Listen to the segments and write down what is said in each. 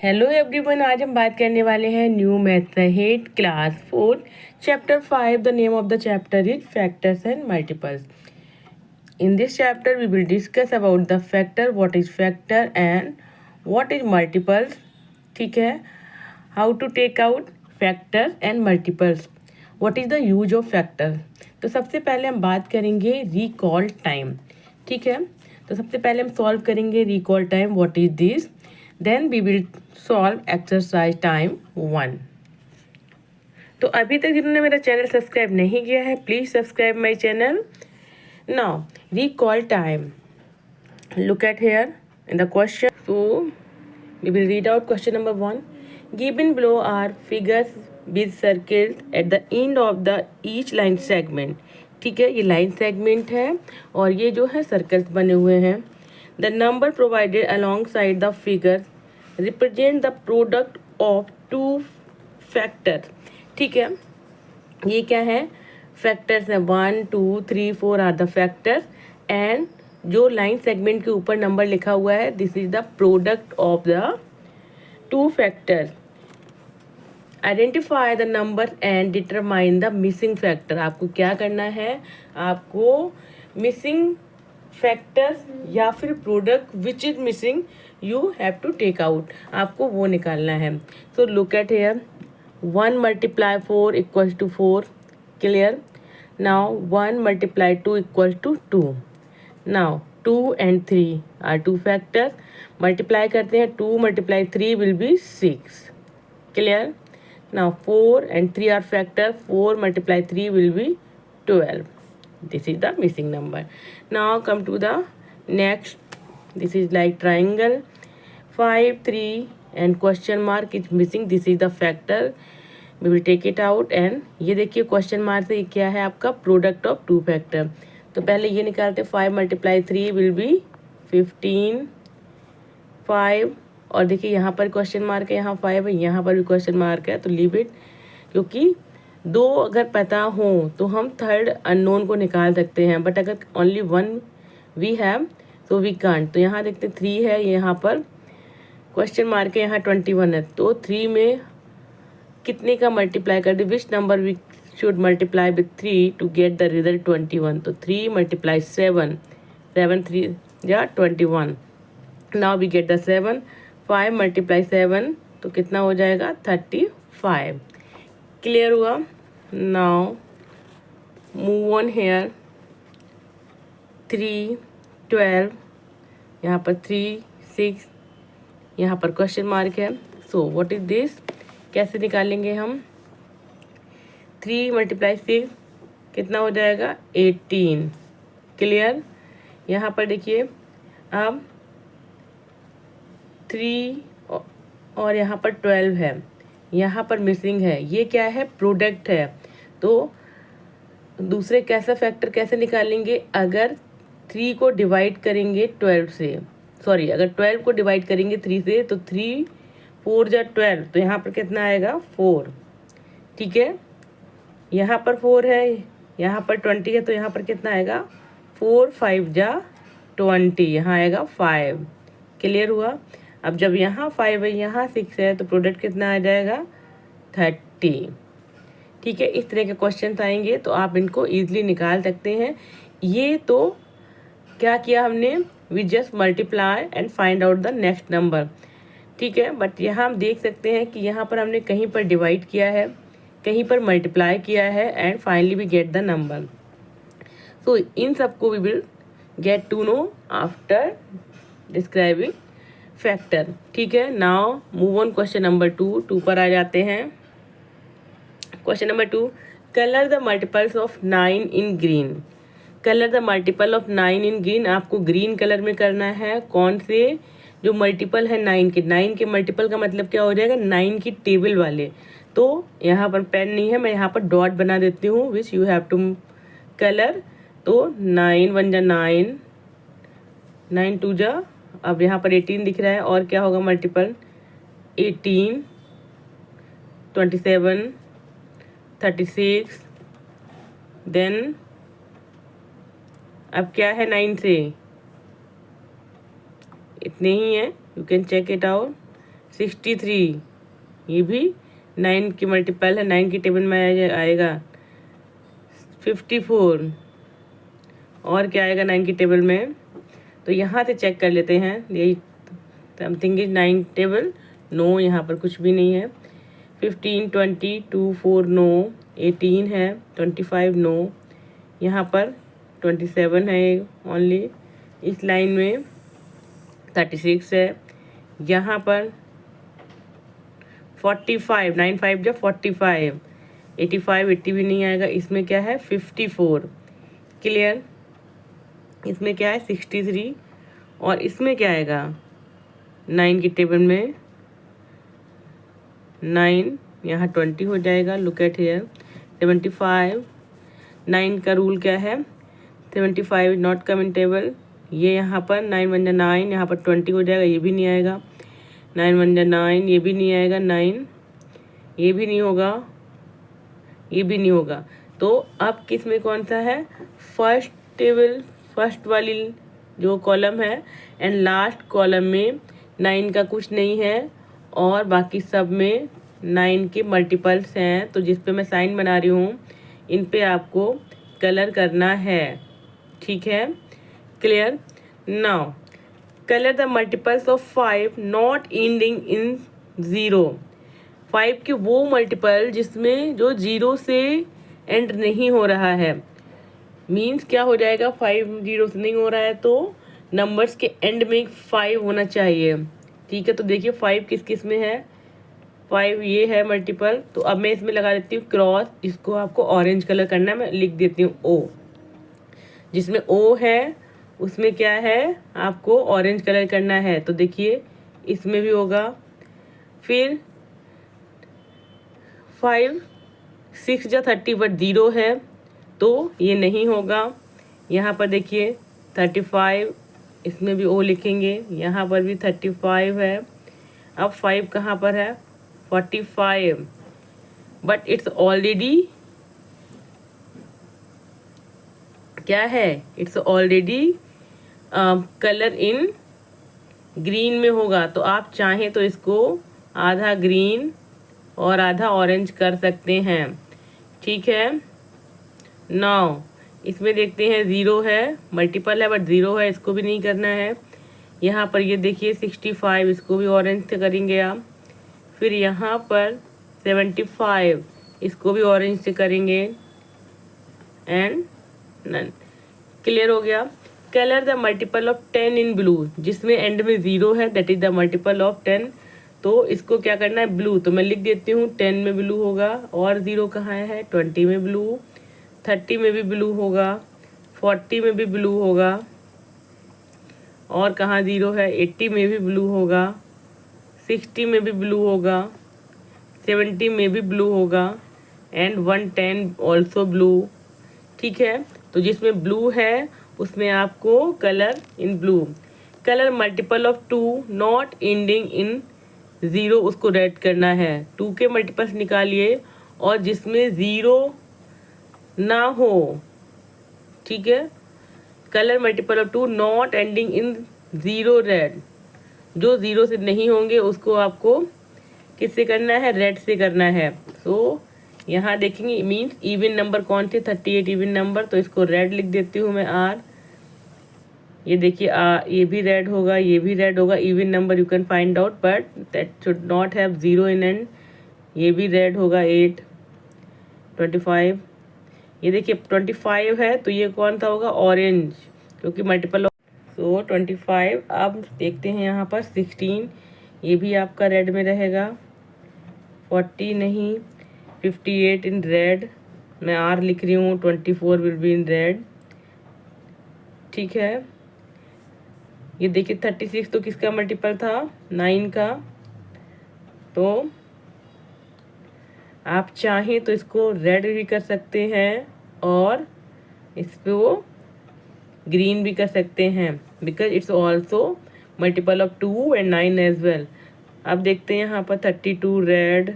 Hello everyone, आज हम बात करने वाले हैं new method class 4 chapter 5। The name of the chapter is factors and multiples. In this chapter we will discuss about the factor, what is factor and what is multiples. ठीक है, how to take out factors and multiples, what is the use of factor. तो सबसे पहले हम बात करेंगे recall time. ठीक है, तो सबसे पहले हम सॉल्व करेंगे recall time, what is this. Then we will solve exercise time 1। तो अभी तक जिन्होंने मेरा चैनल सब्सक्राइब नहीं किया है, please subscribe my channel. Now recall time, look at here in the question. So we will read out question number 1. Given below are figures with circles at the end of the each line segment. ठीक है, ये line segment है और ये जो है circles बने हुए हैं। The number provided alongside the figure represent the product of two factors. ठीक है, ये क्या है, फैक्टर्स है। 1 2 3 4 आर द फैक्टर्स एंड जो लाइन सेगमेंट के ऊपर नंबर लिखा हुआ है, this is the product of the two factors. Identify the number and determine the missing factor. आपको क्या करना है, आपको मिसिंग फैक्टर्स या फिर product which is missing you have to take out, आपको वो निकालना है। So look at here, 1 multiply 4 equals to 4, clear. Now 1 multiply 2 equals to 2। Now 2 and 3 are two factors, multiply करते हैं, 2 multiply 3 will be 6, clear. Now 4 and 3 are factor, 4 multiply 3 will be 12. This is the missing number. Now come to the next. This is like triangle, 5 3 and question mark is missing. This is the factor. We will take it out and ये देखिए question mark से ये क्या है, आपका product of two factor. तो पहले ये निकालते, 5 मल्टीप्लाई 3 विल बी 15, 5 और देखिए यहाँ पर क्वेश्चन मार्क है, यहाँ 5 है, यहाँ पर भी क्वेश्चन मार्क है, तो लीव इट। क्योंकि दो अगर पता हो तो हम थर्ड अननोन को निकाल सकते हैं, बट अगर ओनली 1 वी हैव तो वी कांट। तो यहाँ देखते 3 है, यहाँ पर क्वेश्चन मार्क है, यहाँ 21 है, तो 3 में कितने का मल्टीप्लाई कर दे, which number we should multiply with 3 to get the result 21। तो 3 मल्टीप्लाई 7, 7 3 या 21। Now we get the 7, 5 multiply 7 तो कितना हो जाएगा, 35, क्लियर हुआ। नाउ मूव ऑन हेयर, 3 12, यहाँ पर 3 6, यहाँ पर क्वेश्चन मार्क है। सो व्हाट इज दिस, कैसे निकालेंगे हम, 3 मल्टीप्लाई 6 कितना हो जाएगा, 18, क्लियर। यहाँ पर देखिए अब 3 और यहाँ पर 12 है, यहाँ पर मिसिंग है, ये क्या है, प्रोडक्ट है। तो दूसरे कैसा फैक्टर कैसे निकालेंगे, अगर 3 को डिवाइड करेंगे 12 से, सॉरी अगर 12 को डिवाइड करेंगे 3 से, तो 3 4 जा 12, तो यहाँ पर कितना आएगा, 4, ठीक है। यहाँ पर 4 है, यहाँ पर 20 है, तो यहाँ पर कितना आएगा, 4 5 जा 20, यहाँ आएगा 5, क्लियर हुआ। अब जब यहाँ 5 है, यहाँ 6 है, तो प्रोडक्ट कितना आ जाएगा, 30, ठीक है। इस तरह के क्वेश्चन आएंगे तो आप इनको ईजिली निकाल सकते हैं। ये तो क्या किया हमने, we just multiply and find out the next number, ठीक है। बट यहाँ हम देख सकते हैं कि यहाँ पर हमने कहीं पर डिवाइड किया है, कहीं पर मल्टीप्लाई किया है, and finally we get the number. So इन सबको we will get to know after describing factor, ठीक है। Now move on question number 2 पर आ जाते हैं। Question number 2, colour the multiples of 9 in green. Colour the multiple of 9 in green, आपको green colour में करना है। कौन से, जो मल्टीपल है 9 के, 9 के मल्टीपल का मतलब क्या हो जाएगा, 9 की टेबल वाले। तो यहाँ पर पेन नहीं है, मैं यहाँ पर डॉट बना देती हूँ, which you have to colour. तो 9 1 जा 9, 9 2 जा, अब यहाँ पर 18 दिख रहा है, और क्या होगा मल्टीपल, 18 27 36, देन अब क्या है 9 से, इतने ही है, you can check it out, 63, ये भी 9 की मल्टीपल है, 9 की टेबल में आएगा 54। और क्या आएगा 9 की टेबल में, तो यहाँ से चेक कर लेते हैं। यही समथिंग इज 9 टेबल, नो यहाँ पर कुछ भी नहीं है। 15, 20, 2, 4 नो, 18 है, 25 नो, यहाँ पर 27 है ओनली, इस लाइन में 36 है, यहाँ पर 45, 9 5 जब 45, 85, 80 भी नहीं आएगा। इसमें क्या है 54, क्लियर। इसमें क्या है 63, और इसमें क्या आएगा 9 की टेबल में 9, यहाँ 20 हो जाएगा। लुक एट हियर 75, 9 का रूल क्या है 75 नॉट कम इन टेबल। ये यहाँ पर 9 1 9, यहाँ पर 20 हो जाएगा, ये भी नहीं आएगा। 9 1 9, ये भी नहीं आएगा। 9, ये भी नहीं होगा, ये भी नहीं होगा। तो अब किस में कौन सा है, फर्स्ट टेबल, फर्स्ट वाली जो कॉलम है एंड लास्ट कॉलम में 9 का कुछ नहीं है, और बाकी सब में 9 के मल्टीपल्स हैं। तो जिस पे मैं साइन बना रही हूँ इन पे आपको कलर करना है, ठीक है, clear. Now colour the multiples of 5 not ending in 0। 5 के वो मल्टीपल जिसमें जो 0 से एंड नहीं हो रहा है, मीन्स क्या हो जाएगा 5 0 से नहीं हो रहा है तो नंबर्स के एंड में 5 होना चाहिए, ठीक है। तो देखिए 5 किस किस में है, 5 ये है मल्टीपल। तो अब मैं इसमें लगा देती हूँ क्रॉस, इसको आपको ऑरेंज कलर करना है, मैं लिख देती हूँ ओ। जिसमें ओ है उसमें क्या है आपको ऑरेंज कलर करना है। तो देखिए इसमें भी होगा। फिर 5 6 जा 30 बट 0 है तो ये नहीं होगा। यहाँ पर देखिए 35, इसमें भी ओ लिखेंगे, यहाँ पर भी 35 है। अब 5 कहाँ पर है 45, बट इट्स ऑलरेडी क्या है, it's already colour in green में होगा। तो आप चाहें तो इसको आधा ग्रीन और आधा ऑरेंज कर सकते हैं, ठीक है। नाउ इसमें देखते हैं 0 है, मल्टीपल है बट 0 है, इसको भी नहीं करना है। यहाँ पर ये देखिए 65, इसको भी ऑरेंज से करेंगे आप। फिर यहाँ पर 75, इसको भी ऑरेंज से करेंगे एंड नन, क्लियर हो गया। Colour the multiple of 10 in blue, जिसमें एंड में 0 है that is the multiple of 10। तो इसको क्या करना है ब्लू, तो मैं लिख देती हूँ 10 में ब्लू होगा। और 0 कहाँ है 20 में ब्लू, 30 में भी ब्लू होगा, 40 में भी ब्लू होगा, और कहाँ 0 है 80 में भी ब्लू होगा, 60 में भी ब्लू होगा, 70 में भी ब्लू होगा एंड 110 ऑल्सो ब्लू, ठीक है। तो जिसमें ब्लू है उसमें आपको colour in blue. Colour multiple of 2 not ending in 0, उसको रेड करना है। 2 के मल्टीपल्स निकालिए और जिसमें 0 ना हो, ठीक है। Colour multiple of 2 not ending in 0 red, जो 0 से नहीं होंगे उसको आपको किससे करना है, रेड से करना है। तो यहाँ देखेंगे मीन्स इवन नंबर कौन थे 38 इवन नंबर, तो इसको रेड लिख देती हूँ मैं आर। ये देखिए ये भी रेड होगा, ये भी रेड होगा। Even number you can find out but that should not have 0 in and. ये भी रेड होगा 8, 25। ये देखिए 25 है तो ये कौन सा होगा ऑरेंज, क्योंकि मल्टीपल। सो 25। अब देखते हैं यहाँ पर 16, ये भी आपका रेड में रहेगा। 40 नहीं, 58 इन रेड, मैं आर लिख रही हूँ। 24 विल बी इन रेड, ठीक है। ये देखिए 36 तो किसका मल्टीपल था 9 का। तो आप चाहें तो इसको रेड भी कर सकते हैं और इसको ग्रीन भी कर सकते हैं, because it's also multiple of 2 and 9 as well. अब देखते हैं यहाँ पर 32 रेड।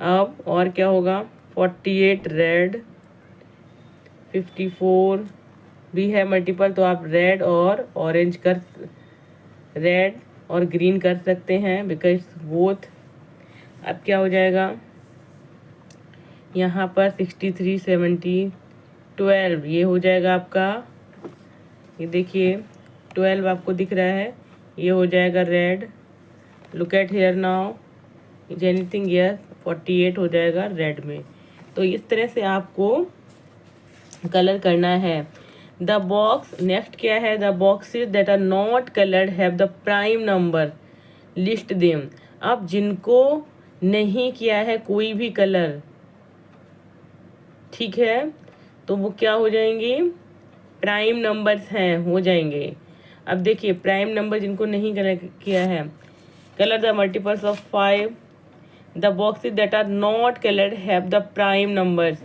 अब और क्या होगा 48 रेड, 54 भी है मल्टीपल, तो आप रेड और ऑरेंज कर, रेड और ग्रीन कर सकते हैं बिकॉज बोथ। अब क्या हो जाएगा यहाँ पर 63 70 12 ये हो जाएगा आपका, ये देखिए 12 आपको दिख रहा है, ये हो जाएगा red. Look at here now, is anything, yes 48 हो जाएगा रेड में। तो इस तरह से आपको कलर करना है। द बॉक्स नेक्स्ट क्या है, the boxes that are not coloured have the prime number, list them. अब जिनको नहीं किया है कोई भी कलर, ठीक है, तो वो क्या हो जाएंगी, प्राइम नंबर्स हैं, हो जाएंगे। अब देखिए प्राइम नंबर जिनको नहीं कलर किया है, colour the multiples of 5, the boxes that are not coloured have the prime numbers.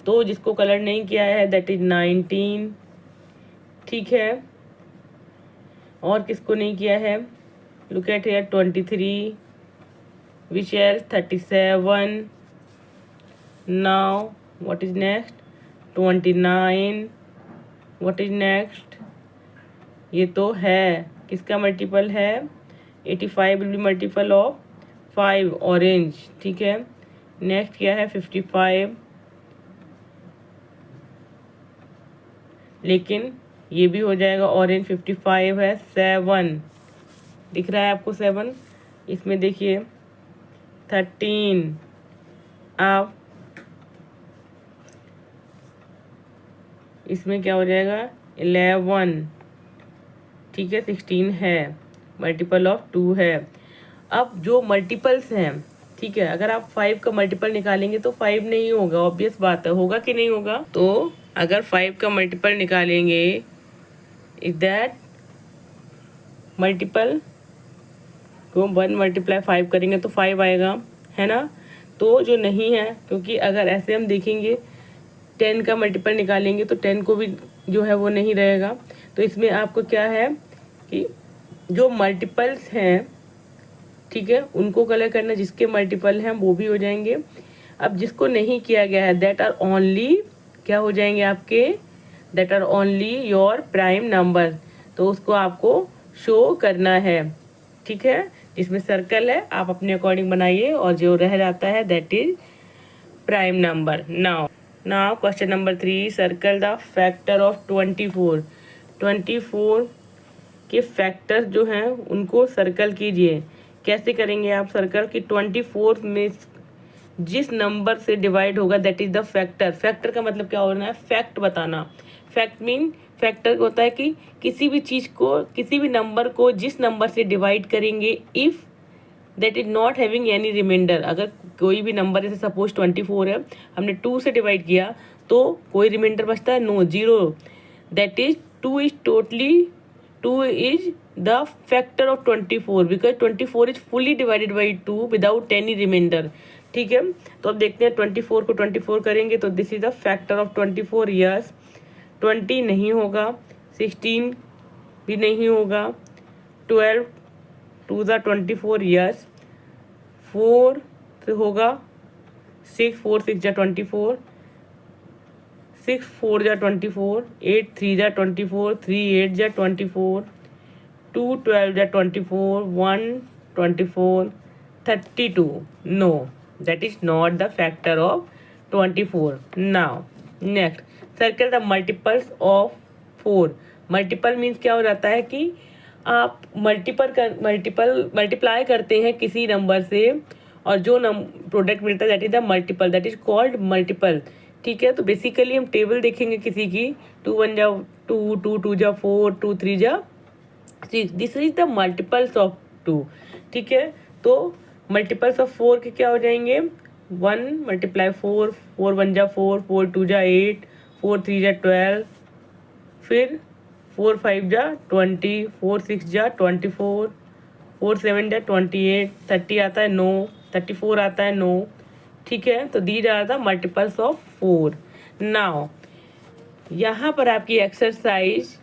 तो जिसको कलर नहीं किया है दैट इज 19, ठीक है। और किसको नहीं किया है, look at here 23, which else 37, now what is next 29, what is next, ये तो है किसका मल्टीपल है, 85 will be multiple of 5 orange, ठीक है। नेक्स्ट क्या है 55, लेकिन ये भी हो जाएगा ऑरेंज, 55 है। 7 दिख रहा है आपको 7, इसमें देखिए 13, आप इसमें क्या हो जाएगा 11, ठीक है। 16 है, मल्टीपल ऑफ 2 है। अब जो मल्टीपल्स हैं, ठीक है, अगर आप 5 का मल्टीपल निकालेंगे तो 5 नहीं होगा, ऑब्वियस बात है, होगा कि नहीं होगा। तो अगर 5 का मल्टीपल निकालेंगे, इज दैट मल्टीपल को 1 मल्टीप्लाई 5 करेंगे तो 5 आएगा, है ना। तो जो नहीं है, क्योंकि अगर ऐसे हम देखेंगे 10 का मल्टीपल निकालेंगे तो 10 को भी जो है वो नहीं रहेगा। तो इसमें आपको क्या है कि जो मल्टीपल्स हैं, ठीक है, उनको कलर करना, जिसके मल्टीपल हैं वो भी हो जाएंगे। अब जिसको नहीं किया गया है दैट आर ओनली, क्या हो जाएंगे आपके, that are only your prime number, तो उसको आपको शो करना है, ठीक है। जिसमें सर्कल है आप अपने अकॉर्डिंग बनाइए, और जो रह जाता है that is prime number. Now question number 3, circle the factor of 24। 24 के फैक्टर्स जो हैं उनको सर्कल कीजिए। कैसे करेंगे आप सर्कल की, 24 में जिस नंबर से डिवाइड होगा that is the factor. Factor का मतलब क्या होना है, फैक्ट बताना। फैक्ट मीन, फैक्टर होता है कि किसी भी चीज़ को, किसी भी नंबर को जिस नंबर से डिवाइड करेंगे, if that is not having any remainder. अगर कोई भी नंबर, जैसे सपोज 24 है, हमने 2 से डिवाइड किया तो कोई रिमाइंडर बचता है, no, 0। That is 2 is totally, 2 is the factor of 24 because 24 is fully divided by 2 without any remainder, ठीक है। तो अब देखते हैं 24 को 24 करेंगे तो this is the factor of 24, yes. 20 नहीं होगा, 16 भी नहीं होगा, 12 2 ज़ा 24, यस। 4 से होगा 6, 4 6 जा 24, 6 4 जा 24, 8 3 जा 24, 3 8 जा 24, 2 12 जा 24, 1 24, 32, no, that is not the factor of 24. Now next, circle the multiples of 4. Multiple means क्या हो जाता है कि आप मल्टीप्लाई करते हैं किसी नंबर से, और जो प्रोडक्ट मिलता है that is the multiple, that is called multiple, ठीक है। तो बेसिकली हम टेबल देखेंगे किसी की, 2 1 जा 2, 2 2 जा 4, 2 3 जा 6, this is the multiples of 2, ठीक है। तो मल्टीपल्स ऑफ 4 के क्या हो जाएंगे, 1 मल्टीप्लाई 4, 4 1 जा 4, 4 2 जा 8, 4 3 जा 12, फिर 4 5 जा 20, 4 6 जा 24, 4 7 जा 28, 30 आता है 9, 34 आता है 9, ठीक है। तो these are the multiples of 4। Now यहाँ पर आपकी exercise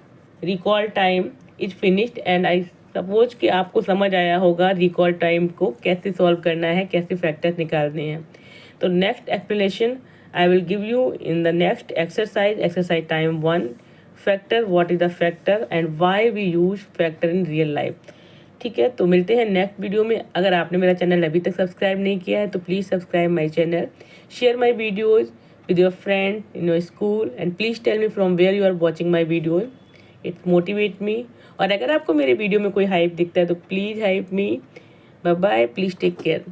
recall time is finished, and I suppose कि आपको समझ आया होगा रिकॉल टाइम को कैसे सॉल्व करना है, कैसे फैक्टर्स निकालने हैं। तो next explanation I will give you in the next exercise, exercise time 1, factor, what is the factor and why we use factor in real life, ठीक है, तो मिलते हैं नेक्स्ट वीडियो में। अगर आपने मेरा चैनल अभी तक सब्सक्राइब नहीं किया है तो please subscribe my channel, share my videos with your friend in your school and please tell me from where you are watching my video. It motivate me. और अगर आपको मेरे वीडियो में कोई हाइप दिखता है तो please hype me. Bye bye, please take care.